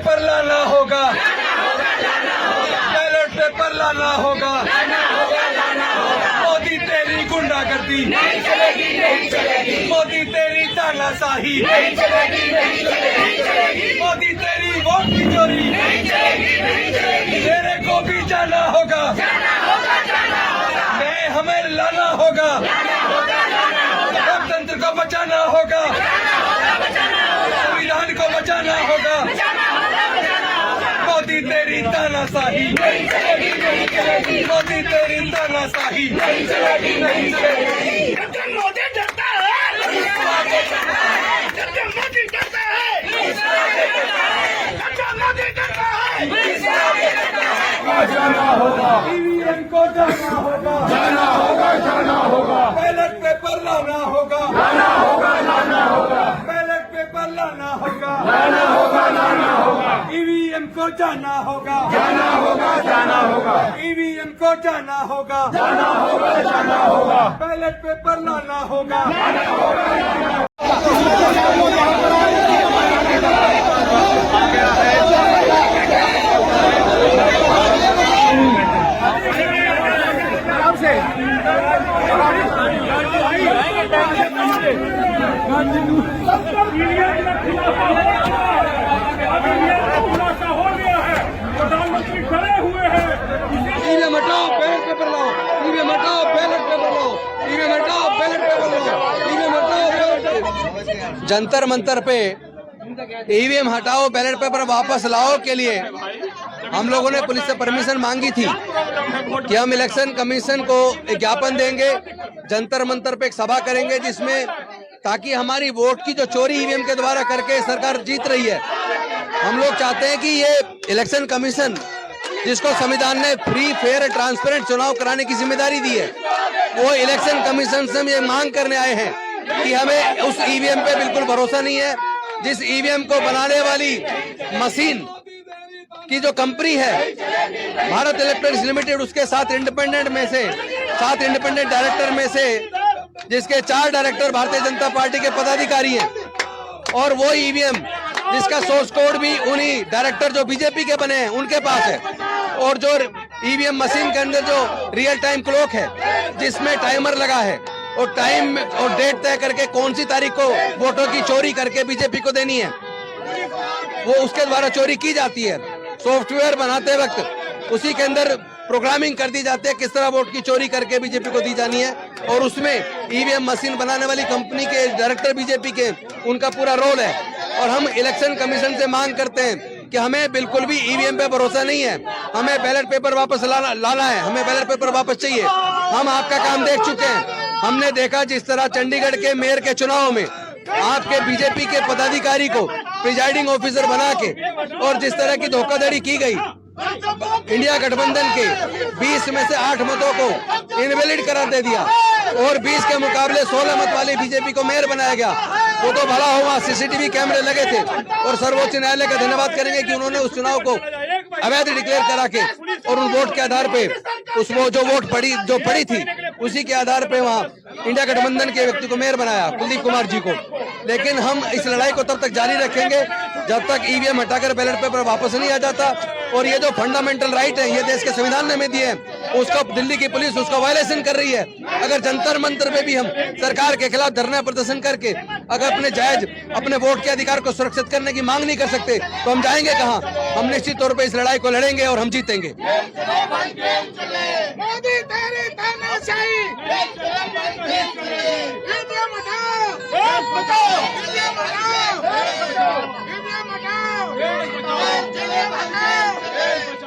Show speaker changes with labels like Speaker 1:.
Speaker 1: Paper लाना होगा, ballot paper लाना होगा। मोदी तेरी गुंडागर्दी नहीं चलेगी, नहीं चलेगी। मोदी तेरी तानाशाही नहीं चलेगी, नहीं चलेगी। मोदी तेरी वोट की चोरी नहीं चलेगी, नहीं चलेगी। तेरे को भी जाना होगा, जाना होगा, जाना होगा। मैं हमें लाना होगा, लाना होगा, लाना होगा। लोकतंत्र को बचाना होगा, बचाना होगा, बचाना होगा। संविधान को बचाना होगा, बचाना होगा, बचाना होगा। मोदी तेरी तानाशाही नहीं चलेगी, नहीं चलेगी। मोदी तेरी तानाशाही नहीं चलेगी, नहीं चलेगी।
Speaker 2: जब मोदी डरता है, जब मोदी डरता है, जब मोदी डरता है,
Speaker 1: जाना होगा, ईवीएम को जाना होगा,
Speaker 3: जाना होगा, जाना होगा,
Speaker 1: बैलेट पेपर लाना होगा,
Speaker 3: लाना होगा, लाना होगा,
Speaker 1: बैलेट पेपर लाना होगा,
Speaker 3: लाना होगा, लाना होगा,
Speaker 1: ईवीएम को जाना होगा,
Speaker 3: जाना होगा, जाना होगा,
Speaker 1: ईवीएम को जाना होगा,
Speaker 3: जाना होगा, जाना होगा,
Speaker 1: बैलेट पेपर लाना होगा।
Speaker 2: प्रधानमंत्री खड़े हुए हैं।
Speaker 1: ईवीएम हटाओ, बैलेट पेपर लाओ, ईवीएम हटाओ, बैलेट पेपर लाओ, ईवीएम हटाओ, बैलेट पेपर लाओ, ईवीएम हटाओ, बैलेट पेपर। जंतर मंतर पे ईवीएम हटाओ, बैलेट पेपर वापस लाओ के लिए हम लोगों ने पुलिस से परमिशन मांगी थी कि हम इलेक्शन कमीशन को एक ज्ञापन देंगे, जंतर मंतर पे एक सभा करेंगे जिसमें ताकि हमारी वोट की जो चोरी ईवीएम के द्वारा करके सरकार जीत रही है, हम लोग चाहते हैं कि ये इलेक्शन कमीशन जिसको संविधान ने फ्री फेयर ट्रांसपेरेंट चुनाव कराने की जिम्मेदारी दी है, वो इलेक्शन कमीशन से हम ये मांग करने आए हैं कि हमें उस ईवीएम पे बिल्कुल भरोसा नहीं है। जिस ईवीएम को बनाने वाली मशीन की जो कंपनी है भारत इलेक्ट्रॉनिक्स लिमिटेड, उसके 7 इंडिपेंडेंट डायरेक्टर में से जिसके 4 डायरेक्टर भारतीय जनता पार्टी के पदाधिकारी हैं, और वो ईवीएम जिसका सोर्स कोड भी उन्हीं डायरेक्टर जो बीजेपी के बने हैं उनके पास है, और जो ईवीएम मशीन के अंदर जो रियल टाइम क्लॉक है जिसमें टाइमर लगा है और टाइम और डेट तय करके कौन सी तारीख को वोटों की चोरी करके बीजेपी को देनी है, वो उसके द्वारा चोरी की जाती है। सॉफ्टवेयर बनाते वक्त उसी के अंदर प्रोग्रामिंग कर दी जाती है किस तरह वोट की चोरी करके बीजेपी को दी जानी है, और उसमें ईवीएम मशीन बनाने वाली कंपनी के डायरेक्टर बीजेपी के उनका पूरा रोल है। और हम इलेक्शन कमीशन से मांग करते हैं कि हमें बिल्कुल भी ईवीएम पे भरोसा नहीं है, हमें बैलेट पेपर वापस लाना है, हमें बैलेट पेपर वापस चाहिए। हम आपका काम देख चुके हैं, हमने देखा जिस तरह चंडीगढ़ के मेयर के चुनाव में आपके बीजेपी के पदाधिकारी को प्रिजाइडिंग ऑफिसर बना के और जिस तरह की धोखाधड़ी की गई, इंडिया गठबंधन के 20 में से 8 मतों को इनवैलिड करार दे दिया और 20 के मुकाबले 16 मत वाली बीजेपी को मेयर बनाया गया। वो तो भला हुआ सीसीटीवी कैमरे लगे थे, और सर्वोच्च न्यायालय का धन्यवाद करेंगे कि उन्होंने उस चुनाव को अवैध डिक्लेयर करा के और उन वोट के आधार पे वो जो वोट पड़ी थी उसी के आधार पे वहाँ इंडिया गठबंधन के व्यक्ति को मेयर बनाया, कुलदीप कुमार जी को। लेकिन हम इस लड़ाई को तब तक जारी रखेंगे जब तक ईवीएम हटाकर बैलेट पेपर वापस नहीं आ जाता। और ये जो फंडामेंटल राइट है ये देश के संविधान ने हमें दिए हैं, उसको दिल्ली की पुलिस उसका वायलेशन कर रही है। अगर जंतर मंतर पे भी हम सरकार के खिलाफ धरना प्रदर्शन करके अगर अपने वोट के अधिकार को सुरक्षित करने की मांग नहीं कर सकते तो हम जाएंगे कहाँ? हम निश्चित तौर पर इस लड़ाई को लड़ेंगे और हम जीतेंगे।